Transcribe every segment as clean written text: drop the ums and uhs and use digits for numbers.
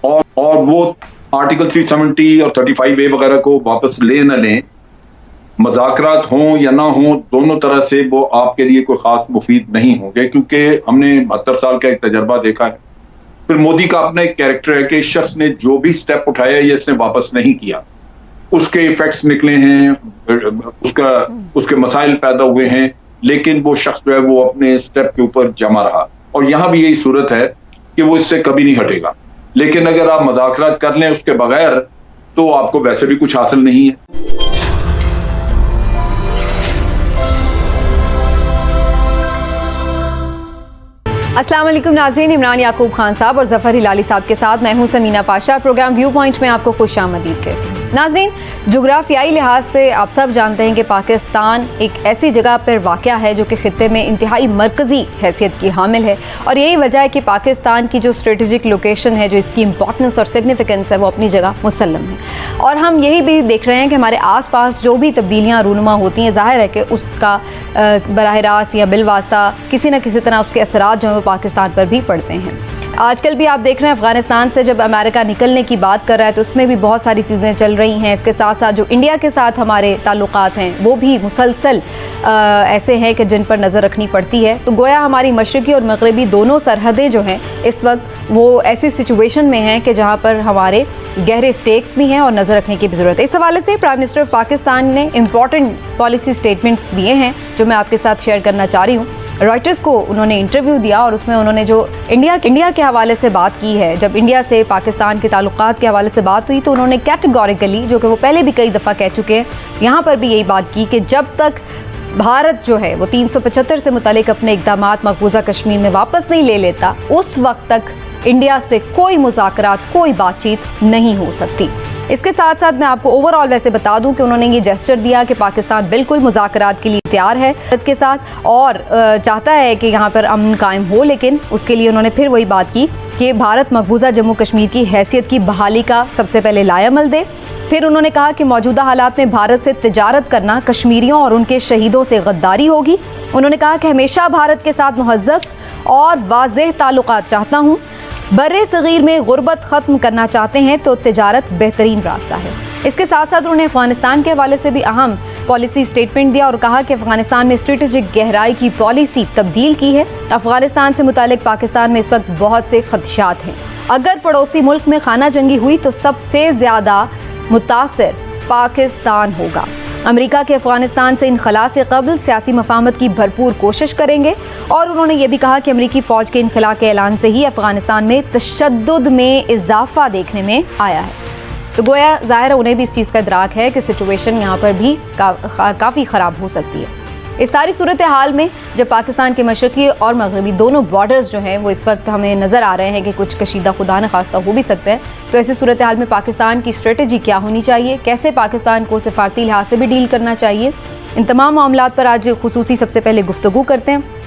और वो आर्टिकल 370 और 35A वगैरह को वापस ले न लें, मज़ाकरात हों या ना हों, दोनों तरह से वो आपके लिए कोई ख़ास मुफ़ीद नहीं होंगे, क्योंकि हमने 72 साल का एक तजर्बा देखा है। फिर मोदी का अपना एक कैरेक्टर है कि इस शख्स ने जो भी स्टेप उठाया या इसने वापस नहीं किया, उसके इफेक्ट्स निकले हैं, उसके मसाइल पैदा हुए हैं, लेकिन वो शख्स जो है वो अपने स्टेप के ऊपर जमा रहा। और यहाँ भी यही सूरत है कि वो इससे कभी नहीं हटेगा। लेकिन अगर आप मज़ाकरात कर लें उसके बगैर, तो आपको वैसे भी कुछ हासिल नहीं है। अस्सलाम वालेकुम नाज़रीन, इमरान याकूब खान साहब और ज़फ़र हिलाली साहब के साथ मैं हूं Samina Pasha. Program viewpoint में आपको खुशामदीद कहती हूं। नाज़रीन, जोग्राफियाई लिहाज से आप सब जानते हैं कि पाकिस्तान एक ऐसी जगह पर वाक़या है जो कि ख़ित्ते में इंतहाई मरकज़ी हैसियत की हामिल है, और यही वजह है कि पाकिस्तान की जो स्ट्रेटजिक लोकेशन है, जो इसकी इंपॉर्टेंस और सिग्निफिकेंस है, वो अपनी जगह मुसल्लम है। और हम यही भी देख रहे हैं कि हमारे आस पास जो भी तब्दीलियाँ रूनुमा होती हैं, ज़ाहिर है कि उसका बराह रास्त या बिलवास्ता किसी न किसी तरह उसके असरात जो हैं वो पाकिस्तान पर भी पड़ते हैं। आजकल भी आप देख रहे हैं अफ़गानिस्तान से जब अमेरिका निकलने की बात कर रहा है तो उसमें भी बहुत सारी चीज़ें चल रही हैं। इसके साथ साथ जो इंडिया के साथ हमारे ताल्लुकात हैं वो भी मुसलसल ऐसे हैं कि जिन पर नज़र रखनी पड़ती है। तो गोया हमारी मशरक़ी और मगरबी दोनों सरहदें जो हैं इस वक्त वो ऐसी सिचुएशन में हैं कि जहाँ पर हमारे गहरे स्टेक्स भी हैं और नज़र रखने की भी ज़रूरत है। इस हवाले से प्राइम मिनिस्टर ऑफ पाकिस्तान ने इम्पॉर्टेंट पॉलिसी स्टेटमेंट्स दिए हैं जो मैं आपके साथ शेयर करना चाह रही हूँ। रॉयटर्स को उन्होंने इंटरव्यू दिया और उसमें उन्होंने जो इंडिया के हवाले से बात की है, जब इंडिया से पाकिस्तान के ताल्लुकात के हवाले से बात हुई तो उन्होंने कैटेगोरिकली, जो कि वो पहले भी कई दफ़ा कह चुके हैं, यहाँ पर भी यही बात की कि जब तक भारत जो है वो 375 से मुतालिक अपने इक़दामात मकबूजा कश्मीर में वापस नहीं ले लेता, उस वक्त तक इंडिया से कोई मुज़ाकरात, कोई बातचीत नहीं हो सकती। इसके साथ साथ मैं आपको ओवरऑल वैसे बता दूं कि उन्होंने ये जेस्चर दिया कि पाकिस्तान बिल्कुल मुज़ाकरात के लिए तैयार है भारत के साथ और चाहता है कि यहाँ पर अमन कायम हो, लेकिन उसके लिए उन्होंने फिर वही बात की कि भारत मकबूजा जम्मू कश्मीर की हैसियत की बहाली का सबसे पहले लाएअमल दे। फिर उन्होंने कहा कि मौजूदा हालात में भारत से तिजारत करना कश्मीरियों और उनके शहीदों से गद्दारी होगी। उन्होंने कहा कि हमेशा भारत के साथ मुहज़्ज़ब और वाज़ेह ताल्लुकात चाहता हूँ। बर्रे सगीर में गुर्बत ख़त्म करना चाहते हैं तो तिजारत बेहतरीन रास्ता है। इसके साथ साथ उन्होंने अफ़गानिस्तान के हवाले से भी अहम पॉलिसी स्टेटमेंट दिया और कहा कि अफ़गानिस्तान में स्ट्रेटेजिक गहराई की पॉलिसी तब्दील की है। अफ़गानिस्तान से मुतालिक पाकिस्तान में इस वक्त बहुत से खदशात हैं। अगर पड़ोसी मुल्क में खाना जंगी हुई तो सबसे ज़्यादा मुतासिर पाकिस्तान होगा। अमेरिका के अफ़गानिस्तान से इनखला से कबल सियासी मफाहमत की भरपूर कोशिश करेंगे। और उन्होंने ये भी कहा कि अमेरिकी फ़ौज के इनखला के ऐलान से ही अफ़गानिस्तान में तशद्दुद में इजाफा देखने में आया है। तो गोया ज़ाहिर है उन्हें भी इस चीज़ का इदराक है कि सिचुएशन यहाँ पर भी काफ़ी ख़राब हो सकती है। इस सारी सूरत हाल में जब पाकिस्तान के मशरक़ी और मगरबी दोनों बॉर्डर्स जो हैं वो इस वक्त हमें नज़र आ रहे हैं कि कुछ कशीदा खुदा न खास्ता हो भी सकते हैं, तो ऐसी सूरत हाल में पाकिस्तान की स्ट्रेटजी क्या होनी चाहिए, कैसे पाकिस्तान को सिफारती लिहाज से भी डील करना चाहिए, इन तमाम मामलात पर आज खुसूसी सबसे पहले गुफ्तगू करते हैं।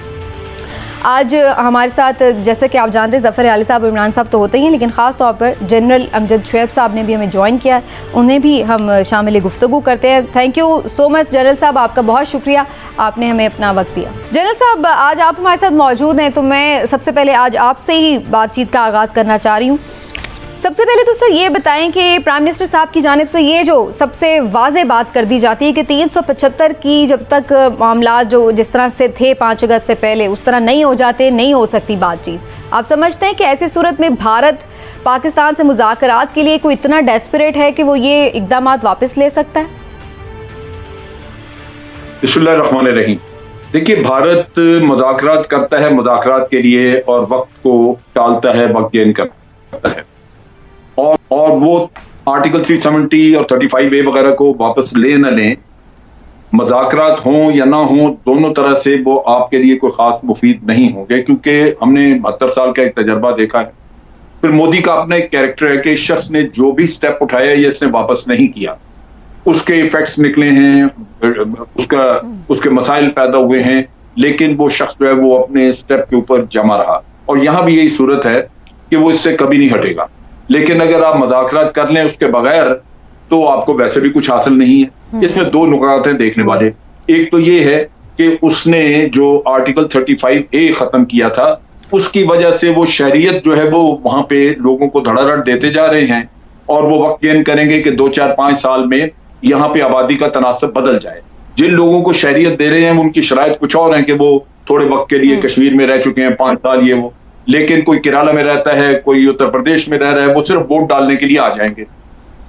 आज हमारे साथ जैसे कि आप जानते हैं ज़फ़र हिलाली साहब और इमरान साहब तो होते ही हैं, लेकिन ख़ास तौर पर जनरल अमजद शुएब साहब ने भी हमें ज्वाइन किया, उन्हें भी हम शामिल गुफ्तगू करते हैं। Thank you so much general साहब, आपका बहुत शुक्रिया, आपने हमें अपना वक्त दिया। जनरल साहब, आज आप हमारे साथ मौजूद हैं तो मैं सबसे पहले आज आपसे ही बातचीत का आगाज़ करना चाह रही हूँ। सबसे पहले तो सर ये बताएं कि प्राइम मिनिस्टर साहब की जानिब से ये जो सबसे वाज़ेह बात कर दी जाती है कि 375 की जब तक मामला जो जिस तरह से थे 5 अगस्त से पहले उस तरह नहीं हो जाते, नहीं हो सकती बातचीत। आप समझते हैं कि ऐसी सूरत में भारत पाकिस्तान से मुज़ाकरात के लिए कोई इतना डेस्परेट है कि वो ये इक़दामात वापस ले सकता है? बिस्मिल्लाहिर्रहमानिर्रहीम। देखिए, भारत मुज़ाकरात करता है मुज़ाकरात के लिए और वक्त को टालता है, वक्त गेन करता है, और वो आर्टिकल 370 और 35A वगैरह को वापस ले न लें, मज़ाकरात हों या ना हों, दोनों तरह से वो आपके लिए कोई ख़ास मुफीद नहीं होंगे, क्योंकि हमने 72 साल का एक तजर्बा देखा है। फिर मोदी का अपना एक कैरेक्टर है कि इस शख्स ने जो भी स्टेप उठाया या इसने वापस नहीं किया, उसके इफेक्ट्स निकले हैं, उसके मसाइल पैदा हुए हैं, लेकिन वो शख्स जो है वो अपने स्टेप के ऊपर जमा रहा। और यहाँ भी यही सूरत है कि वो इससे कभी नहीं हटेगा। लेकिन अगर आप मज़ाकरात कर लें उसके बगैर, तो आपको वैसे भी कुछ हासिल नहीं है। इसमें दो नुकात हैं देखने वाले। एक तो ये है कि उसने जो आर्टिकल 35A खत्म किया था उसकी वजह से वो शरीयत जो है वो वहां पे लोगों को धड़ाधड़ देते जा रहे हैं, और वो वक्त गेन करेंगे कि 2-4-5 साल में यहाँ पे आबादी का तनासब बदल जाए। जिन लोगों को शरीयत दे रहे हैं उनकी शराइत कुछ और है कि वो थोड़े वक्त के लिए कश्मीर में रह चुके हैं 5 साल ये वो, लेकिन कोई केरला में रहता है, कोई उत्तर प्रदेश में रह रहा है, वो सिर्फ वोट डालने के लिए आ जाएंगे।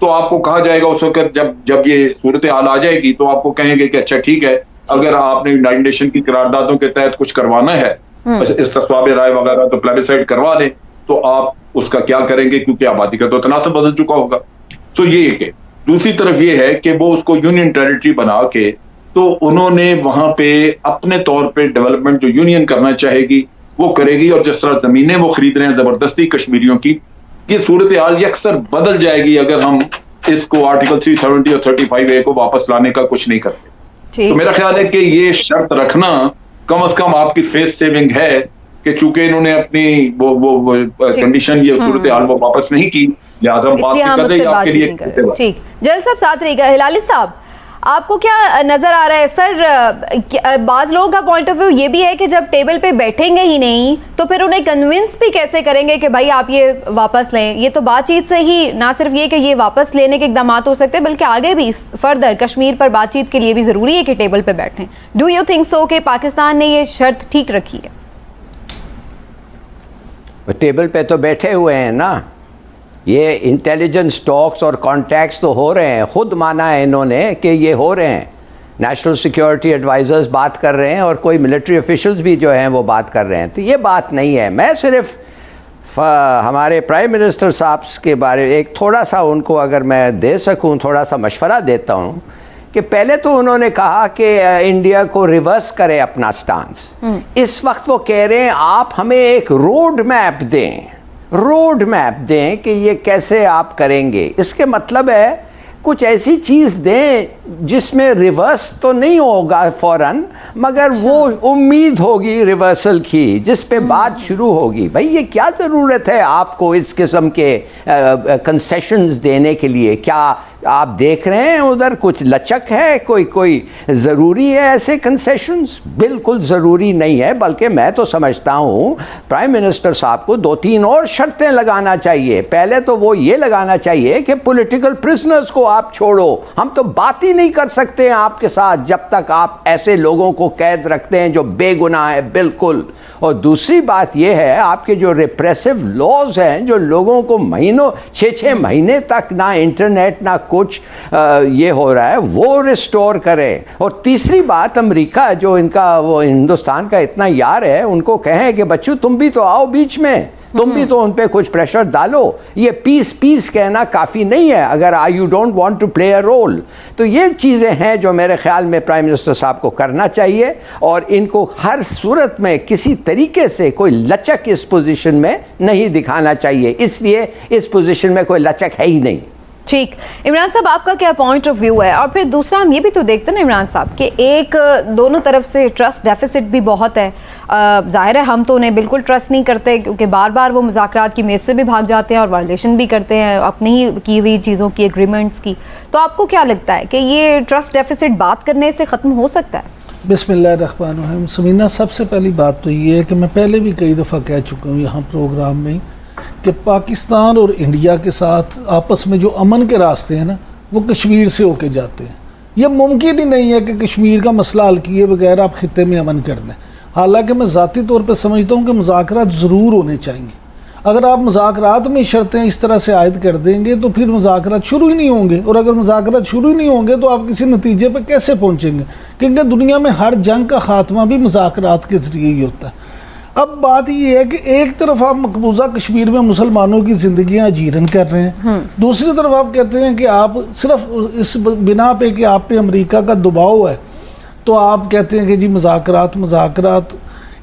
तो आपको कहा जाएगा उस वक्त जब ये सूरत हाल आ जाएगी तो आपको कहेंगे कि अच्छा ठीक है, अगर आपने यूनाइटेड नेशन की करारदादों के तहत कुछ करवाना है, इस्तिस्वाब राय वगैरह तो प्लेबिसाइड करवा लें, तो आप उसका क्या करेंगे, क्योंकि आबादी का तो तनासब बदल चुका होगा। तो ये एक है। दूसरी तरफ ये है कि वो उसको यूनियन टेरिटरी बना के, तो उन्होंने वहां पे अपने तौर पे डेवलपमेंट जो यूनियन करना चाहेगी वो करेगी, और जिस तरह जमीनें वो खरीद रहे हैं जबरदस्ती कश्मीरियों की, ये सूरत हाल ये अक्सर बदल जाएगी अगर हम इसको आर्टिकल 370 और 35A को वापस लाने का कुछ नहीं करते। तो मेरा ख्याल है कि ये शर्त रखना कम से कम आपकी फेस सेविंग है कि चूंकि इन्होंने अपनी वो कंडीशन ये सूरत हाल वो वापस नहीं की, लिहाजा हम बात कर रहे हैं। ठीक, जल साहब साथ रहिएगा। हिलाली साहब, आपको क्या नजर आ रहा है? सर, बाज लोगों का पॉइंट ऑफ व्यू ये भी है कि जब टेबल पे बैठेंगे ही नहीं तो फिर उन्हें कन्विंस भी कैसे करेंगे कि भाई आप ये वापस लें? ये तो बातचीत से ही ना सिर्फ ये कि ये वापस लेने के इकदाम हो सकते हैं, बल्कि आगे भी फर्दर कश्मीर पर बातचीत के लिए भी जरूरी है कि टेबल पे बैठें। डू यू थिंक सो कि पाकिस्तान ने ये शर्त ठीक रखी है? टेबल पे तो बैठे हुए हैं ना, ये इंटेलिजेंस टॉक्स और कॉन्टैक्ट्स तो हो रहे हैं, खुद माना है इन्होंने कि ये हो रहे हैं। नेशनल सिक्योरिटी एडवाइजर्स बात कर रहे हैं और कोई मिलिट्री ऑफिशियल्स भी जो हैं वो बात कर रहे हैं। तो ये बात नहीं है। मैं सिर्फ हमारे प्राइम मिनिस्टर साहब के बारे में एक थोड़ा सा उनको अगर मैं दे सकूं, थोड़ा सा मशवरा देता हूं कि पहले तो उन्होंने कहा कि इंडिया को रिवर्स करे अपना स्टांस। इस वक्त वो कह रहे हैं आप हमें एक रोड मैप दें कि ये कैसे आप करेंगे। इसके मतलब है कुछ ऐसी चीज दें जिसमें रिवर्स तो नहीं होगा फौरन, मगर वो उम्मीद होगी रिवर्सल की, जिस पे बात शुरू होगी। भाई ये क्या जरूरत है आपको इस किस्म के कंसेशंस देने के लिए? क्या आप देख रहे हैं उधर कुछ लचक है? कोई जरूरी है ऐसे कंसेशंस? बिल्कुल जरूरी नहीं है। बल्कि मैं तो समझता हूं प्राइम मिनिस्टर साहब को 2-3 और शर्तें लगाना चाहिए। पहले तो वो ये लगाना चाहिए कि पॉलिटिकल प्रिजनर्स को आप छोड़ो, हम तो बात ही नहीं कर सकते हैं आपके साथ जब तक आप ऐसे लोगों को कैद रखते हैं जो बेगुनाह है बिल्कुल। और दूसरी बात यह है आपके जो रिप्रेसिव लॉज हैं, जो लोगों को महीनों 6-6 महीने तक ना इंटरनेट ना कुछ ये हो रहा है, वो रिस्टोर करें। और तीसरी बात, अमेरिका जो इनका वो हिंदुस्तान का इतना यार है, उनको कहें कि बच्चों तुम भी तो आओ बीच में, तुम भी तो उन पे कुछ प्रेशर डालो। ये पीस कहना काफी नहीं है अगर you don't want to play a role. तो ये चीजें हैं जो मेरे ख्याल में प्राइम मिनिस्टर साहब को करना चाहिए, और इनको हर सूरत में किसी तरीके से कोई लचक इस पोजीशन में नहीं दिखाना चाहिए। इसलिए इस पोजीशन में कोई लचक है ही नहीं। ठीक, इमरान साहब आपका क्या पॉइंट ऑफ व्यू है? और फिर दूसरा हम ये भी तो देखते हैं ना इमरान साहब कि एक दोनों तरफ से ट्रस्ट डेफिसिट भी बहुत है। जाहिर है हम तो उन्हें बिल्कुल ट्रस्ट नहीं करते क्योंकि बार बार वो मुज़ाकरात की मेज से भी भाग जाते हैं और वायलेशन भी करते हैं अपनी ही की हुई चीज़ों की, एग्रीमेंट्स की। तो आपको क्या लगता है कि ये ट्रस्ट डेफिसिट बात करने से ख़त्म हो सकता है? बिस्मिल्लाहिर्रहमानिर्रहीम। समीना, सबसे पहली बात तो ये है कि मैं पहले भी कई दफ़ा कह चुका हूँ यहाँ प्रोग्राम में कि पाकिस्तान और इंडिया के साथ आपस में जो अमन के रास्ते हैं ना, वो कश्मीर से होके जाते हैं। ये मुमकिन ही नहीं है कि कश्मीर का मसला हल किए बगैर आप खित्ते में अमन कर दें। हालांकि मैं ज़ाती तौर पे समझता हूँ कि मुज़ाकरात ज़रूर होने चाहिए। अगर आप मुज़ाकरात में शर्तें इस तरह से आयद कर देंगे तो फिर मुज़ाकरात शुरू ही नहीं होंगे, और अगर मुज़ाकरात शुरू ही नहीं होंगे तो आप किसी नतीजे पर कैसे पहुँचेंगे? क्योंकि दुनिया में हर जंग का ख़ात्मा भी मुज़ाकरात के ज़रिए ही होता है। अब बात ये है कि एक तरफ आप मकबूजा कश्मीर में मुसलमानों की जिंदगियां जीरन कर रहे हैं, दूसरी तरफ आप कहते हैं कि आप सिर्फ इस बिना पे कि आप पे अमेरिका का दबाव है तो आप कहते हैं कि जी मुज़ाकरात।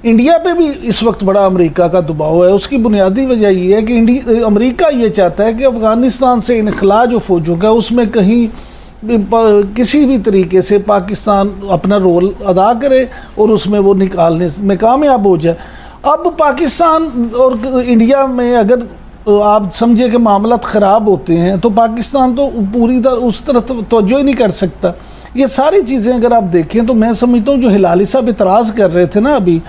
इंडिया पे भी इस वक्त बड़ा अमेरिका का दबाव है। उसकी बुनियादी वजह ये है कि अमेरिका ये चाहता है कि अफ़गानिस्तान से इनखला जो फौजों का उसमें कहीं किसी भी तरीके से पाकिस्तान अपना रोल अदा करे और उसमें वो निकालने में कामयाब हो जाए। अब पाकिस्तान और इंडिया में अगर आप समझे कि मामलात ख़राब होते हैं तो पाकिस्तान तो पूरी तरह उस तरफ तवज्जो ही नहीं कर सकता। ये सारी चीज़ें अगर आप देखें तो मैं समझता हूँ जो हिलाली साहब इतराज़ कर रहे थे ना अभी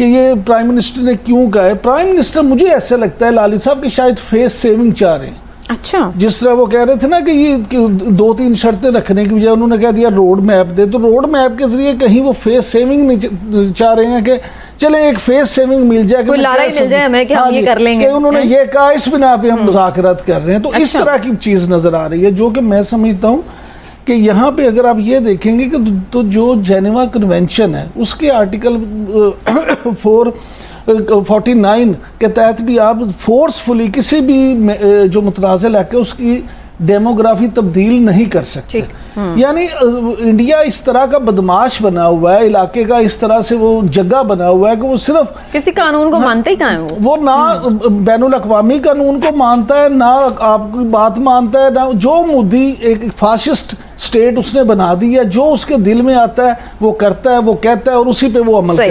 कि ये प्राइम मिनिस्टर ने क्यों कहा है। प्राइम मिनिस्टर मुझे ऐसा लगता है लाली साहब कि शायद फेस सेविंग चाह रहे हैं। अच्छा, जिस तरह वो कह रहे थे ना कि ये कि 2-3 शर्तें रखने की बजाय उन्होंने कह दिया रोड मैप दे, तो रोड मैप के जरिए कहीं वो फेस सेविंग नहीं चाह रहे हैं कि चले एक फेस सेविंग मिल जाए, कोई लारा ही मिल जाए हमें कि हम ये कर लेंगे। उन्होंने ये कहा इस बिना पे हम मुज़ाकरात कर रहे हैं, तो इस तरह की चीज़ नज़र आ रही है, जो कि मैं समझता हूँ कि यहाँ पे अगर आप ये देखेंगे कि तो जो जेनेवा कन्वेंशन है उसके आर्टिकल 449 के तहत भी आप फोर्सफुली किसी भी जो मुतनाज़ इलाके उसकी डेमोग्राफी तब्दील नहीं कर सकते। यानी इंडिया इस तरह का बदमाश बना हुआ है, इलाके का इस तरह से वो जगह बना हुआ है कि वो सिर्फ किसी कानून को मानते ही कहाँ है वो ना बैनुल अक़वामी कानून को मानता है, ना आपकी बात मानता है, ना जो मोदी एक फाशिस्ट स्टेट उसने बना दी है, जो उसके दिल में आता है वो करता है, वो कहता है और उसी पे वो अमल करता है।